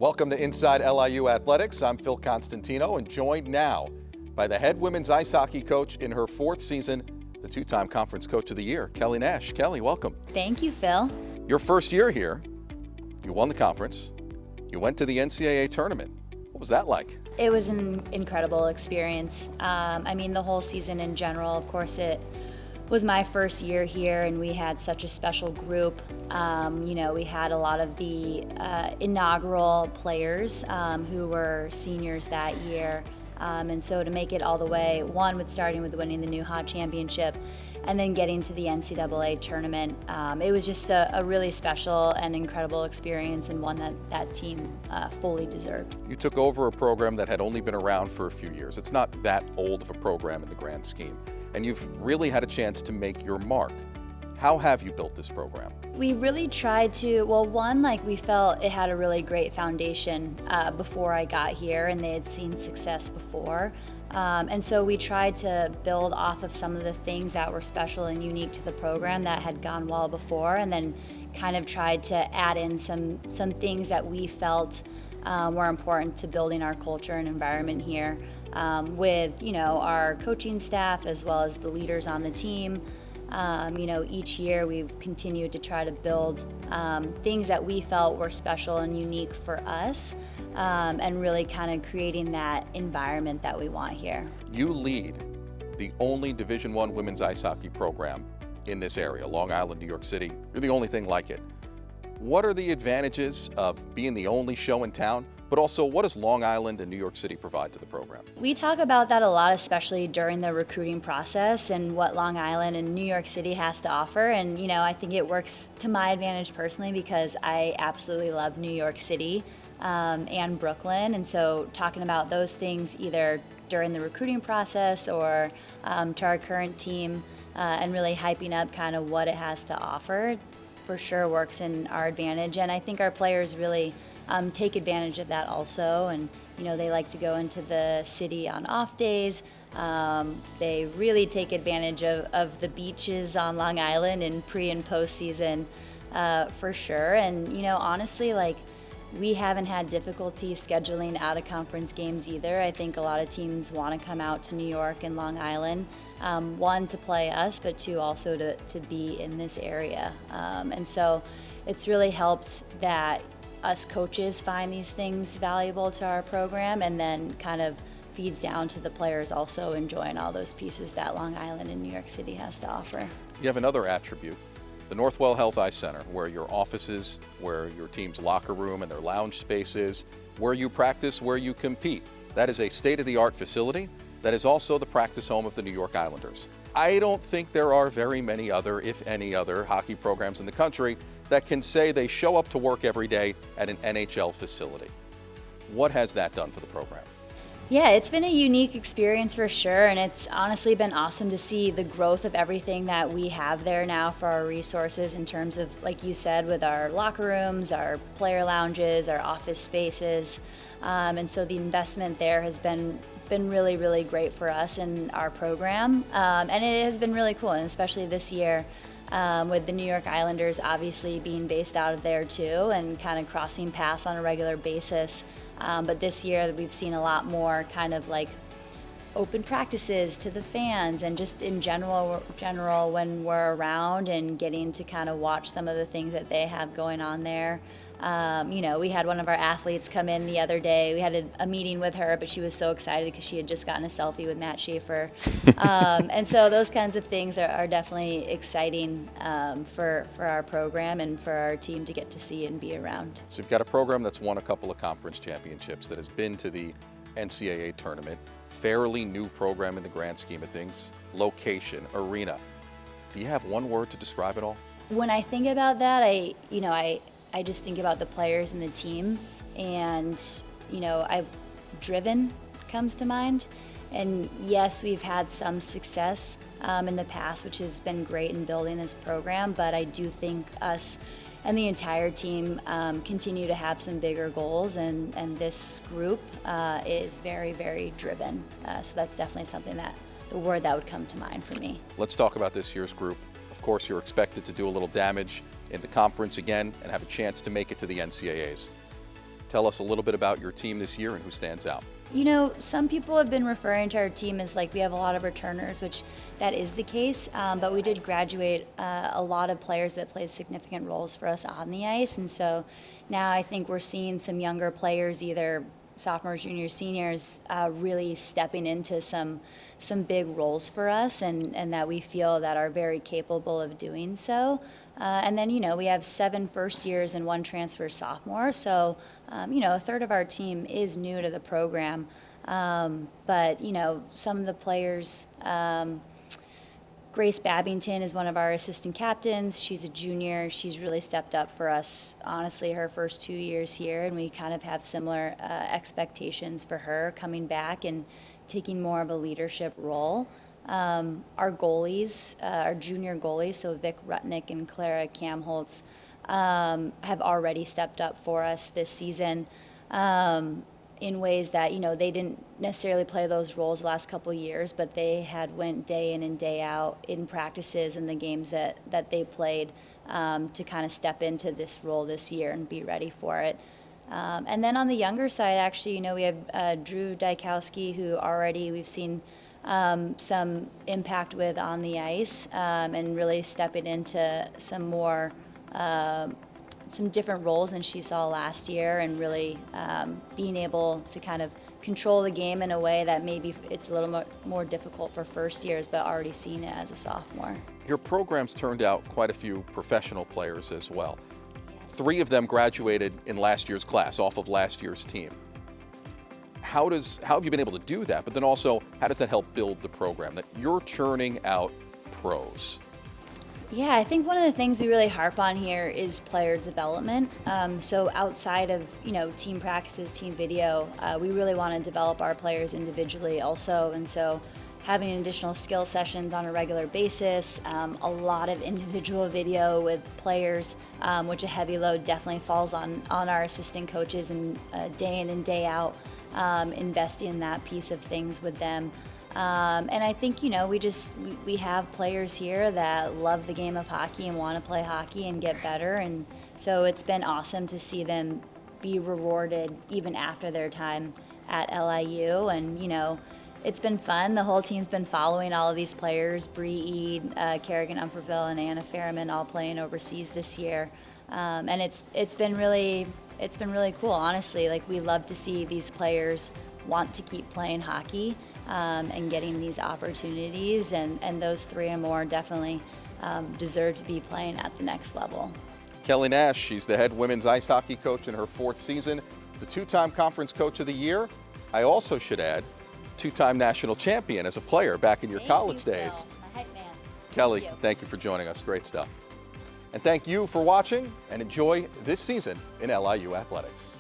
Welcome to Inside LIU Athletics. I'm Phil Constantino and joined now by the head women's ice hockey coach in her fourth season, the two-time Conference Coach of the Year, Kelly Nash. Kelly, welcome. Thank you, Phil. Your first year here, you won the conference. You went to the NCAA tournament. What was that like? It was an incredible experience. The whole season in general, of course, it was my first year here and we had such a special group. We had a lot of the inaugural players who were seniors that year. And so to make it all the way, with starting with winning the New Hot Championship and then getting to the NCAA tournament, it was just a really special and incredible experience and one that team fully deserved. You took over a program that had only been around for a few years. It's not that old of a program in the grand scheme. And you've really had a chance to make your mark. How have you built this program? We really tried to, we felt it had a really great foundation before I got here and they had seen success before. And so we tried to build off of some of the things that were special and unique to the program that had gone well before, and then kind of tried to add in some things that we felt were important to building our culture and environment here with our coaching staff as well as the leaders on the team. Each year we've continued to try to build things that we felt were special and unique for us, and really kind of creating that environment that we want here. You lead the only Division I women's ice hockey program in this area, Long Island, New York City. You're the only thing like it. What are the advantages of being the only show in town? But also, what does Long Island and New York City provide to the program? We talk about that a lot, especially during the recruiting process and what Long Island and New York City has to offer. And, I think it works to my advantage personally because I absolutely love New York City and Brooklyn. And so talking about those things either during the recruiting process or to our current team and really hyping up kind of what it has to offer for sure works in our advantage. And I think our players really take advantage of that also, and they like to go into the city on off days. They really take advantage of the beaches on Long Island in pre and post season for sure. And honestly, we haven't had difficulty scheduling out of conference games either. I think a lot of teams want to come out to New York and Long Island, one, to play us, but two, also to be in this area. And so it's really helped that us coaches find these things valuable to our program, and then kind of feeds down to the players also enjoying all those pieces that Long Island and New York City has to offer. You have another attribute, the Northwell Health Ice Center, where your office is, where your team's locker room and their lounge space is, where you practice, where you compete. That is a state-of-the-art facility that is also the practice home of the New York Islanders. I don't think there are very many other, if any other, hockey programs in the country that can say they show up to work every day at an NHL facility. What has that done for the program? Yeah, it's been a unique experience for sure, and it's honestly been awesome to see the growth of everything that we have there now for our resources in terms of, like you said, with our locker rooms, our player lounges, our office spaces. And so the investment there has been really, really great for us and our program. And it has been really cool, and especially this year, with the New York Islanders obviously being based out of there too and kind of crossing paths on a regular basis. But this year we've seen a lot more kind of open practices to the fans, and just in general when we're around and getting to kind of watch some of the things that they have going on there. We had one of our athletes come in the other day. We had a meeting with her, but she was so excited because she had just gotten a selfie with Matt Schaefer. And so those kinds of things are definitely exciting for our program and for our team to get to see and be around. So you've got a program that's won a couple of conference championships, that has been to the NCAA tournament, fairly new program in the grand scheme of things, location, arena. Do you have one word to describe it all? When I think about that, I just think about the players and the team, and driven comes to mind. And yes, we've had some success in the past, which has been great in building this program, but I do think us and the entire team continue to have some bigger goals, and this group is very, very driven. So that's definitely something the word that would come to mind for me. Let's talk about this year's group. Of course, you're expected to do a little damage in the conference again and have a chance to make it to the NCAAs. Tell us a little bit about your team this year and who stands out. You know, some people have been referring to our team as like we have a lot of returners, which that is the case, but we did graduate a lot of players that played significant roles for us on the ice, and so now I think we're seeing some younger players, either sophomores, juniors, seniors, really stepping into some big roles for us, and that we feel that are very capable of doing so. And then, you know, we have 7 first years and 1 transfer sophomore, so, you know, a third of our team is new to the program. But, you know, some of the players, Grace Babington is one of our assistant captains. She's a junior. She's really stepped up for us, honestly, her first 2 years here, and we kind of have similar expectations for her coming back and taking more of a leadership role. Our goalies, our junior goalies, so Vic Rutnick and Clara Kamholtz, have already stepped up for us this season in ways that, you know, they didn't necessarily play those roles the last couple of years, but they had went day in and day out in practices and the games that they played to kind of step into this role this year and be ready for it. And then on the younger side, actually, you know, we have Drew Dykowski, who already we've seen some impact with on the ice, and really stepping into some more, some different roles than she saw last year, and really being able to kind of control the game in a way that maybe it's a little more difficult for first years, but already seen it as a sophomore. Your program's turned out quite a few professional players as well. Yes. 3 of them graduated in last year's class, off of last year's team. How have you been able to do that? But then also, how does that help build the program, that you're churning out pros? Yeah, I think one of the things we really harp on here is player development. So outside of, you know, team practices, team video, we really want to develop our players individually also. And so having additional skill sessions on a regular basis, a lot of individual video with players, which a heavy load definitely falls on our assistant coaches, and day in and day out, investing in that piece of things with them. And I think, you know, we have players here that love the game of hockey and want to play hockey and get better. And so it's been awesome to see them be rewarded even after their time at LIU. And, you know, it's been fun. The whole team's been following all of these players, Bree Eade, Kerrigan Umferville, and Anna Ferriman, all playing overseas this year. And it's been really cool, honestly. Like, we love to see these players want to keep playing hockey. And getting these opportunities, and those 3 or more definitely deserve to be playing at the next level. Kelly Nash, she's the head women's ice hockey coach in her 4th season, the 2-time conference coach of the year. I also should add, 2-time national champion as a player back in your college days. Phil, my hype man. Kelly, thank you for joining us. Great stuff. And thank you for watching, and enjoy this season in LIU Athletics.